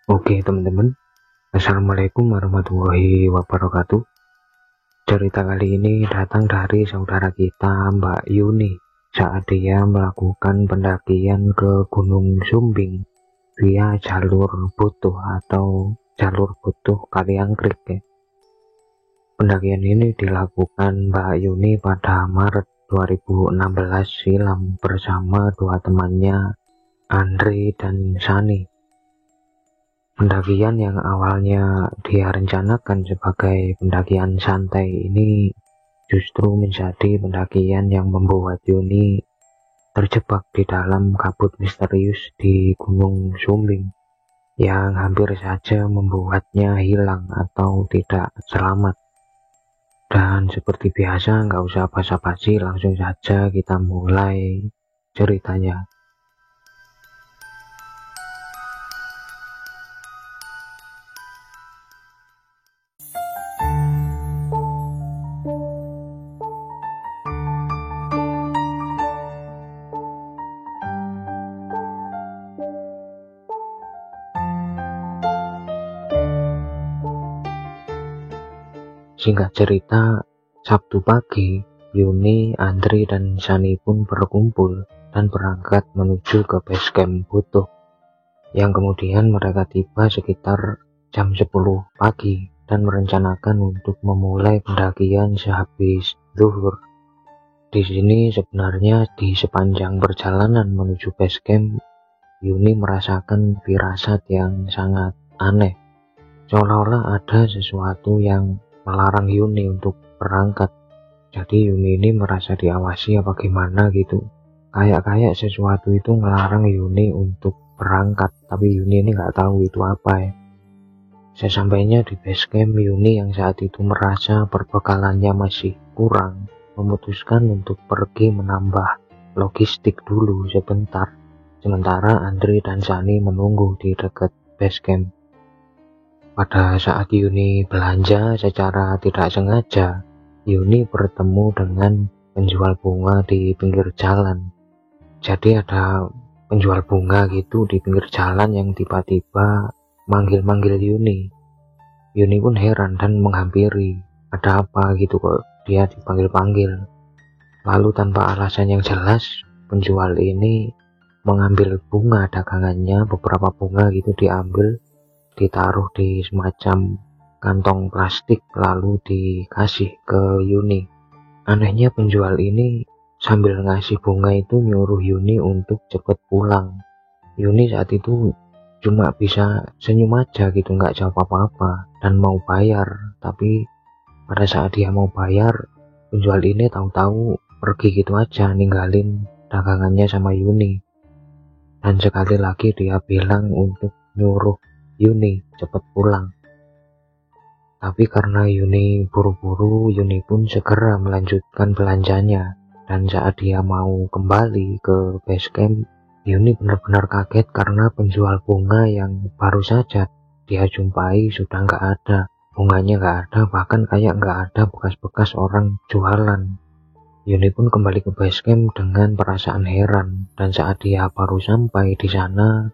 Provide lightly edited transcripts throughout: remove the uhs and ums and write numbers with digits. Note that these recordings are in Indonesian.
Oke teman-teman, Assalamualaikum warahmatullahi wabarakatuh. Cerita kali ini datang dari saudara kita Mbak Yuni saat dia melakukan pendakian ke Gunung Sumbing via jalur Butuh atau jalur Butuh Kaliangkrik ya. Pendakian ini dilakukan Mbak Yuni pada Maret 2016 silam bersama dua temannya, Andre dan Sani. Pendakian yang awalnya dia rencanakan sebagai pendakian santai ini justru menjadi pendakian yang membuat Yuni terjebak di dalam kabut misterius di Gunung Sumbing yang hampir saja membuatnya hilang atau tidak selamat. Dan seperti biasa, nggak usah basa-basi, langsung saja kita mulai ceritanya. Singkat cerita, Sabtu pagi, Yuni, Andri, dan Sani pun berkumpul dan berangkat menuju ke base camp Butuh, yang kemudian mereka tiba sekitar jam 10 pagi dan merencanakan untuk memulai pendakian sehabis zuhur. Di sini sebenarnya di sepanjang perjalanan menuju base camp, Yuni merasakan firasat yang sangat aneh, seolah-olah ada sesuatu yang melarang Yuni untuk berangkat. Jadi Yuni ini merasa diawasi apa gimana gitu. Kayak sesuatu itu melarang Yuni untuk berangkat, tapi Yuni ini nggak tahu itu apa ya. Sesampainya di base camp, Yuni yang saat itu merasa perbekalannya masih kurang, memutuskan untuk pergi menambah logistik dulu sebentar. Sementara Andri dan Sani menunggu di dekat base camp. Pada saat Yuni belanja secara tidak sengaja, Yuni bertemu dengan penjual bunga di pinggir jalan. Jadi ada penjual bunga gitu di pinggir jalan yang tiba-tiba manggil-manggil Yuni. Yuni pun heran dan menghampiri. Ada apa gitu kok dia dipanggil-panggil. Lalu tanpa alasan yang jelas, penjual ini mengambil bunga dagangannya, beberapa bunga gitu diambil, ditaruh di semacam kantong plastik lalu dikasih ke Yuni. Anehnya penjual ini sambil ngasih bunga itu nyuruh Yuni untuk cepet pulang. Yuni saat itu cuma bisa senyum aja gitu, nggak jawab apa-apa dan mau bayar. Tapi pada saat dia mau bayar, penjual ini tahu-tahu pergi gitu aja, ninggalin dagangannya sama Yuni. Dan sekali lagi dia bilang untuk nyuruh Yuni cepet pulang. Tapi karena Yuni buru-buru, Yuni pun segera melanjutkan belanjanya. Dan saat dia mau kembali ke base camp, Yuni benar-benar kaget karena penjual bunga yang baru saja dia jumpai sudah nggak ada. Bunganya nggak ada, bahkan kayak nggak ada bekas-bekas orang jualan. Yuni pun kembali ke base camp dengan perasaan heran. Dan saat dia baru sampai di sana,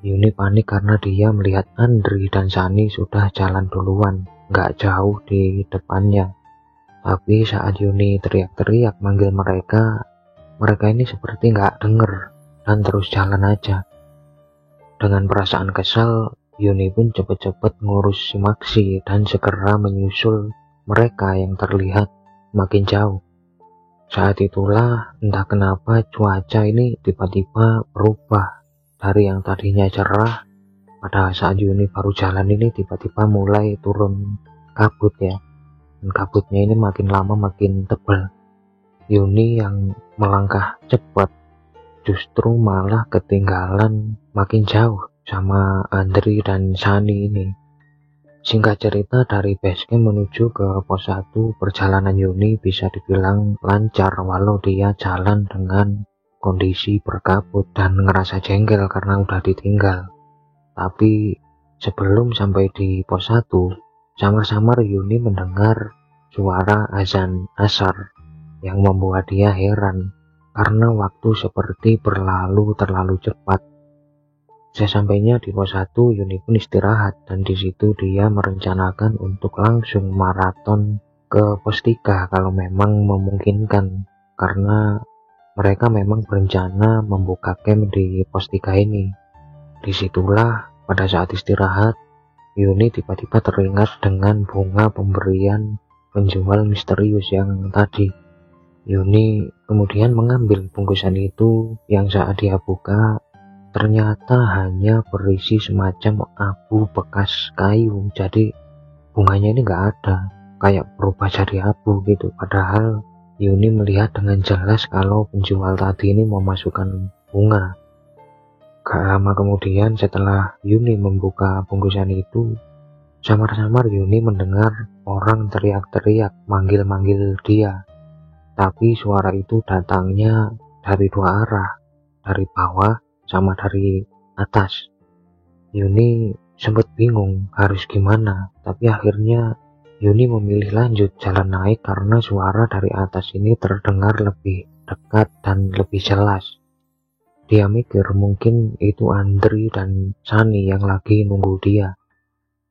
Yuni panik karena dia melihat Andri dan Sani sudah jalan duluan, nggak jauh di depannya. Tapi saat Yuni teriak-teriak manggil mereka ini seperti nggak denger dan terus jalan aja. Dengan perasaan kesal, Yuni pun cepet-cepet ngurus si Maxi dan segera menyusul mereka yang terlihat makin jauh. Saat itulah entah kenapa cuaca ini tiba-tiba berubah. Dari yang tadinya cerah, pada saat Yuni baru jalan ini tiba-tiba mulai turun kabut ya. Dan kabutnya ini makin lama makin tebal. Yuni yang melangkah cepat justru malah ketinggalan makin jauh sama Andri dan Sani ini. Singkat cerita, dari base camp menuju ke pos 1, perjalanan Yuni bisa dibilang lancar walau dia jalan dengan kondisi berkabut dan ngerasa jengkel karena udah ditinggal. Tapi sebelum sampai di pos 1, samar-samar Yuni mendengar suara azan asar yang membuat dia heran karena waktu seperti berlalu terlalu cepat. Sesampainya di pos 1, Yuni pun istirahat dan di situ dia merencanakan untuk langsung maraton ke pos 3 kalau memang memungkinkan, karena mereka memang berencana membuka camp di pos 3 ini. Disitulah pada saat istirahat, Yuni tiba-tiba teringat dengan bunga pemberian penjual misterius yang tadi. Yuni kemudian mengambil bungkusan itu yang saat dia buka ternyata hanya berisi semacam abu bekas kayu. Jadi bunganya ini nggak ada, kayak berubah jadi abu gitu. Padahal Yuni melihat dengan jelas kalau penjual tadi ini memasukkan bunga. Gak lama kemudian setelah Yuni membuka bungkusan itu, samar-samar Yuni mendengar orang teriak-teriak manggil-manggil dia. Tapi suara itu datangnya dari dua arah, dari bawah sama dari atas. Yuni sempat bingung harus gimana, tapi akhirnya Yuni memilih lanjut jalan naik karena suara dari atas ini terdengar lebih dekat dan lebih jelas. Dia mikir mungkin itu Andri dan Sani yang lagi nunggu dia.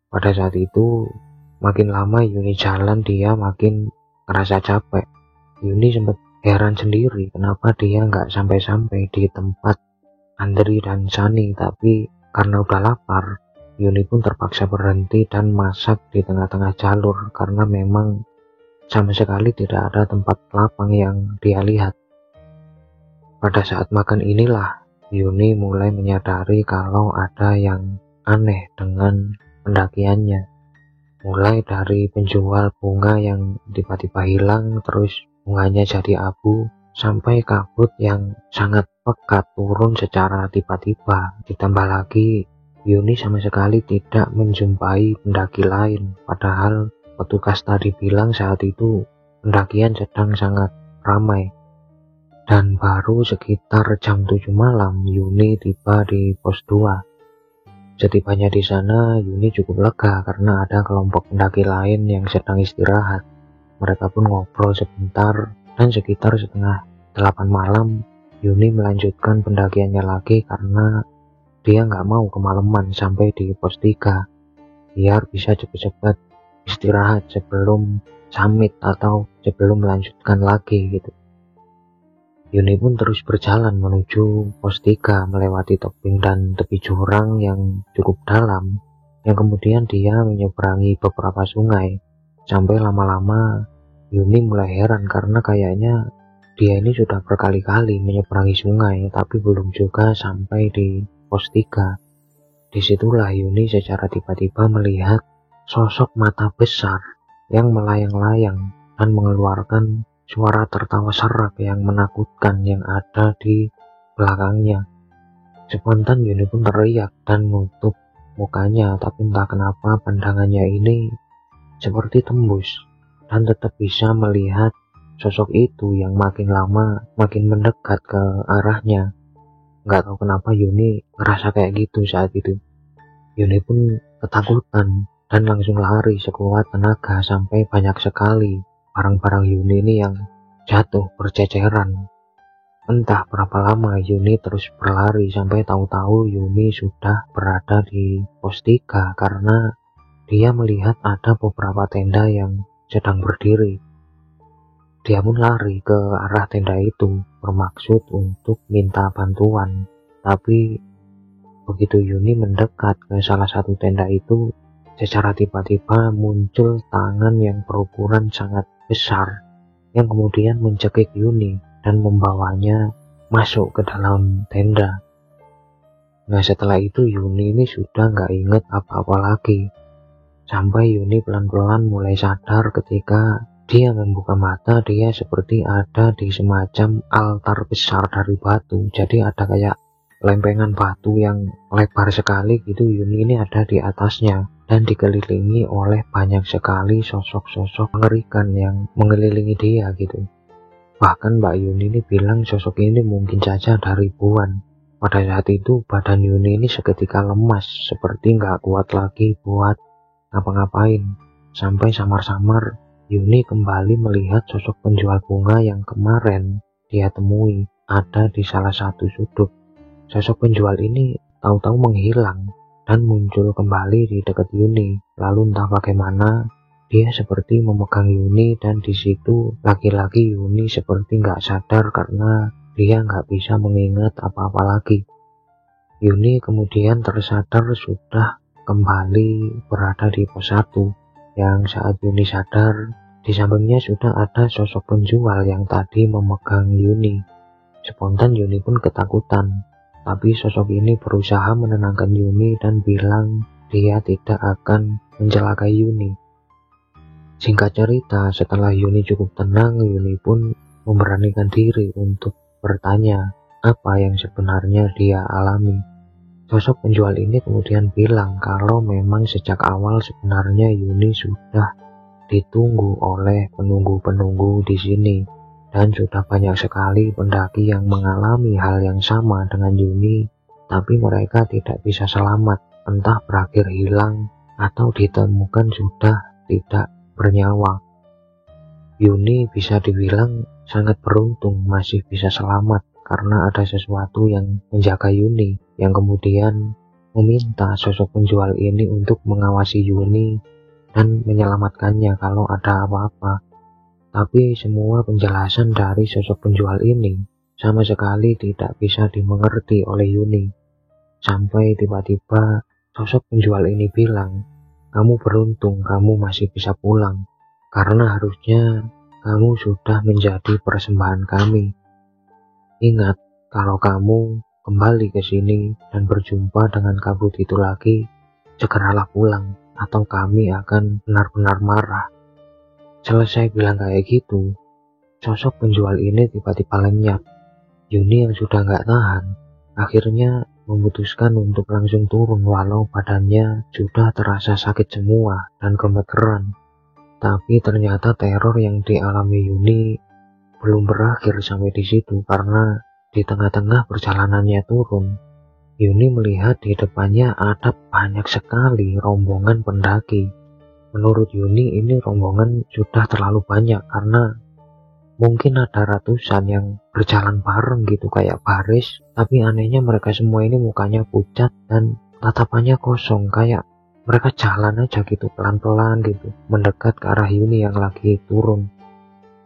Pada saat itu, makin lama Yuni jalan dia makin ngerasa capek. Yuni sempat heran sendiri kenapa dia nggak sampai-sampai di tempat Andri dan Sani, tapi karena udah lapar, Yuni pun terpaksa berhenti dan masak di tengah-tengah jalur karena memang sama sekali tidak ada tempat lapang yang dia lihat. Pada saat makan inilah Yuni mulai menyadari kalau ada yang aneh dengan pendakiannya. Mulai dari penjual bunga yang tiba-tiba hilang, terus bunganya jadi abu, sampai kabut yang sangat pekat turun secara tiba-tiba. Ditambah lagi Yuni sama sekali tidak menjumpai pendaki lain, padahal petugas tadi bilang saat itu pendakian sedang sangat ramai. Dan baru sekitar jam 7 malam Yuni tiba di pos 2. Setibanya di sana Yuni cukup lega karena ada kelompok pendaki lain yang sedang istirahat. Mereka pun ngobrol sebentar dan sekitar setengah 8 malam Yuni melanjutkan pendakiannya lagi karena dia nggak mau kemalaman sampai di pos 3 biar bisa cepet-cepet istirahat sebelum summit atau sebelum melanjutkan lagi gitu. Yuni pun terus berjalan menuju pos 3 melewati tebing dan tepi jurang yang cukup dalam, yang kemudian dia menyeberangi beberapa sungai. Sampai lama-lama Yuni mulai heran karena kayaknya dia ini sudah berkali-kali menyeberangi sungai tapi belum juga sampai di pos 3. Disitulah Yuni secara tiba-tiba melihat sosok mata besar yang melayang-layang dan mengeluarkan suara tertawa serak yang menakutkan yang ada di belakangnya. Spontan Yuni pun teriak dan menutup mukanya, tapi entah kenapa pandangannya ini seperti tembus dan tetap bisa melihat sosok itu yang makin lama makin mendekat ke arahnya. Nggak tahu kenapa Yuni ngerasa kayak gitu saat itu. Yuni pun ketakutan dan langsung lari sekuat tenaga sampai banyak sekali barang-barang Yuni ini yang jatuh berceceran. Entah berapa lama Yuni terus berlari sampai tahu-tahu Yuni sudah berada di pos 3 karena dia melihat ada beberapa tenda yang sedang berdiri. Dia pun lari ke arah tenda itu bermaksud untuk minta bantuan. Tapi begitu Yuni mendekat ke salah satu tenda itu, secara tiba-tiba muncul tangan yang berukuran sangat besar yang kemudian mencekik Yuni dan membawanya masuk ke dalam tenda. Nah, setelah itu Yuni ini sudah nggak inget apa-apa lagi. Sampai Yuni pelan-pelan mulai sadar ketika dia membuka mata, dia seperti ada di semacam altar besar dari batu. Jadi ada kayak lempengan batu yang lebar sekali gitu. Yuni ini ada di atasnya dan dikelilingi oleh banyak sekali sosok-sosok mengerikan yang mengelilingi dia gitu. Bahkan Mbak Yuni ini bilang sosok ini mungkin saja ada ribuan. Pada saat itu badan Yuni ini seketika lemas, seperti nggak kuat lagi buat ngapa-ngapain. Sampai samar-samar Yuni kembali melihat sosok penjual bunga yang kemarin dia temui ada di salah satu sudut. Sosok penjual ini tahu-tahu menghilang dan muncul kembali di dekat Yuni. Lalu entah bagaimana dia seperti memegang Yuni, dan di situ lagi-lagi Yuni seperti nggak sadar karena dia nggak bisa mengingat apa-apa lagi. Yuni kemudian tersadar sudah kembali berada di pos 1, yang saat Yuni sadar di sampingnya sudah ada sosok penjual yang tadi memegang Yuni. Spontan Yuni pun ketakutan, tapi sosok ini berusaha menenangkan Yuni dan bilang dia tidak akan mencelakai Yuni. Singkat cerita, setelah Yuni cukup tenang, Yuni pun memberanikan diri untuk bertanya apa yang sebenarnya dia alami. Sosok penjual ini kemudian bilang kalau memang sejak awal sebenarnya Yuni sudah ditunggu oleh penunggu-penunggu di sini, dan sudah banyak sekali pendaki yang mengalami hal yang sama dengan Yuni, tapi mereka tidak bisa selamat, entah berakhir hilang atau ditemukan sudah tidak bernyawa. Yuni bisa dibilang sangat beruntung masih bisa selamat karena ada sesuatu yang menjaga Yuni, yang kemudian meminta sosok penjual ini untuk mengawasi Yuni dan menyelamatkannya kalau ada apa-apa. Tapi semua penjelasan dari sosok penjual ini sama sekali tidak bisa dimengerti oleh Yuni. Sampai tiba-tiba sosok penjual ini bilang, "Kamu beruntung, kamu masih bisa pulang, karena harusnya kamu sudah menjadi persembahan kami. Ingat, kalau kamu kembali ke sini dan berjumpa dengan kabut itu lagi, segeralah pulang, atau kami akan benar-benar marah." Selesai bilang kayak gitu, sosok penjual ini tiba-tiba lenyap. Yuni yang sudah nggak tahan, akhirnya memutuskan untuk langsung turun walau badannya sudah terasa sakit semua dan gemeteran. Tapi ternyata teror yang dialami Yuni belum berakhir sampai di situ, karena di tengah-tengah perjalanannya turun, Yuni melihat di depannya ada banyak sekali rombongan pendaki. Menurut Yuni ini rombongan sudah terlalu banyak karena mungkin ada ratusan yang berjalan bareng gitu kayak baris, tapi anehnya mereka semua ini mukanya pucat dan tatapannya kosong, kayak mereka jalan aja gitu pelan-pelan gitu mendekat ke arah Yuni yang lagi turun.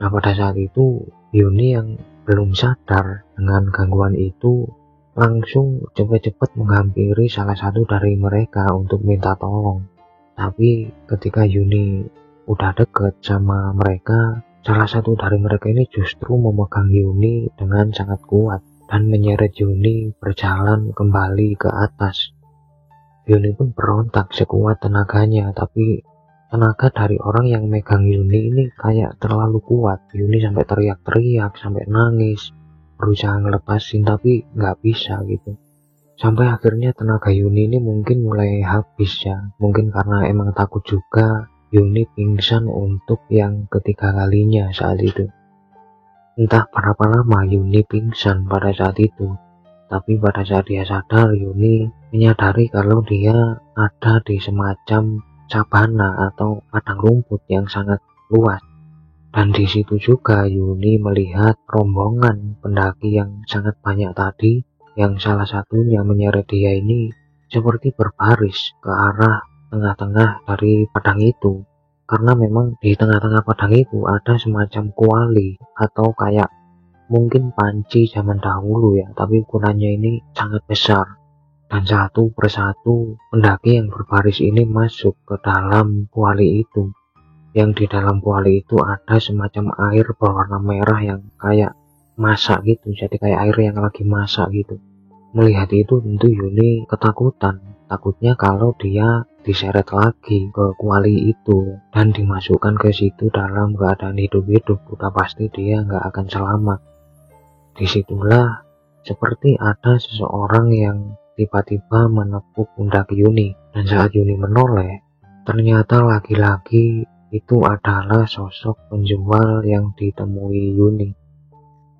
Nah, pada saat itu Yuni yang belum sadar dengan gangguan itu langsung cepat-cepat menghampiri salah satu dari mereka untuk minta tolong. Tapi ketika Yuni udah deket sama mereka, salah satu dari mereka ini justru memegang Yuni dengan sangat kuat dan menyeret Yuni berjalan kembali ke atas. Yuni pun berontak sekuat tenaganya, tapi tenaga dari orang yang megang Yuni ini kayak terlalu kuat. Yuni sampai teriak-teriak, sampai nangis, berusaha ngelepasin tapi nggak bisa gitu. Sampai akhirnya tenaga Yuni ini mungkin mulai habis ya. Mungkin karena emang takut juga, Yuni pingsan untuk yang ketiga kalinya saat itu. Entah berapa lama Yuni pingsan pada saat itu. Tapi pada saat dia sadar, Yuni menyadari kalau dia ada di semacam sabana atau padang rumput yang sangat luas. Dan di situ juga Yuni melihat rombongan pendaki yang sangat banyak tadi, yang salah satunya menyeret dia ini seperti berbaris ke arah tengah-tengah dari padang itu, karena memang di tengah-tengah padang itu ada semacam kuali atau kayak mungkin panci zaman dahulu ya, tapi ukurannya ini sangat besar, dan satu persatu pendaki yang berbaris ini masuk ke dalam kuali itu, yang di dalam kuali itu ada semacam air berwarna merah yang kayak masak gitu, jadi kayak air yang lagi masak gitu. Melihat itu tentu Yuni ketakutan, takutnya kalau dia diseret lagi ke kuali itu dan dimasukkan ke situ dalam keadaan hidup-hidup, udah pasti dia nggak akan selamat. Disitulah seperti ada seseorang yang tiba-tiba menepuk pundak Yuni, dan saat Yuni menoleh, ternyata lagi-lagi itu adalah sosok penjual yang ditemui Yuni.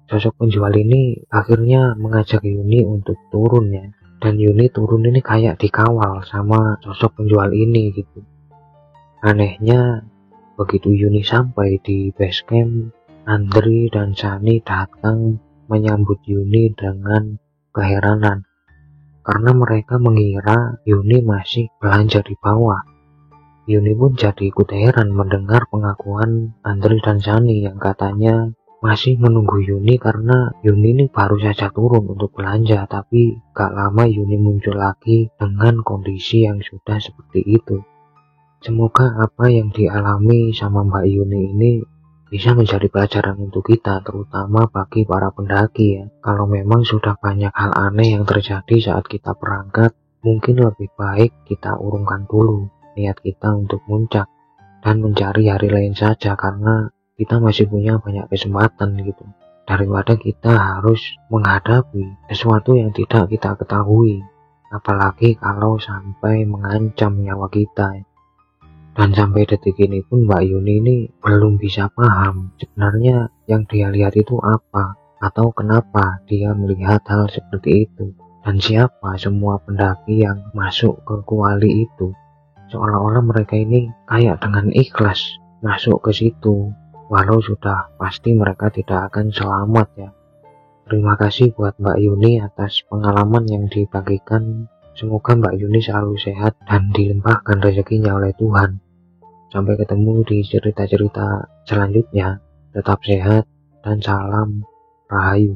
Sosok penjual ini akhirnya mengajak Yuni untuk turun ya, dan Yuni turun ini kayak dikawal sama sosok penjual ini gitu. Anehnya, begitu Yuni sampai di base camp, Andri dan Shani datang menyambut Yuni dengan keheranan. karena mereka mengira Yuni masih belanja di bawah. Yuni pun jadi ikut heran mendengar pengakuan Andri dan Shani yang katanya masih menunggu Yuni karena Yuni ini baru saja turun untuk belanja, tapi gak lama Yuni muncul lagi dengan kondisi yang sudah seperti itu. Semoga apa yang dialami sama Mbak Yuni ini bisa menjadi pelajaran untuk kita, terutama bagi para pendaki ya. Kalau memang sudah banyak hal aneh yang terjadi saat kita berangkat, mungkin lebih baik kita urungkan dulu niat kita untuk muncak dan mencari hari lain saja, karena kita masih punya banyak kesempatan gitu, daripada kita harus menghadapi sesuatu yang tidak kita ketahui, apalagi kalau sampai mengancam nyawa kita. Dan sampai detik ini pun Mbak Yuni ini belum bisa paham sebenarnya yang dia lihat itu apa, atau kenapa dia melihat hal seperti itu, dan siapa semua pendaki yang masuk ke kuali itu. Seolah-olah mereka ini kayak dengan ikhlas masuk ke situ, walau sudah pasti mereka tidak akan selamat ya. Terima kasih buat Mbak Yuni atas pengalaman yang dibagikan. Semoga Mbak Yuni selalu sehat dan dilimpahkan rezekinya oleh Tuhan. Sampai ketemu di cerita-cerita selanjutnya. Tetap sehat dan salam Rahayu.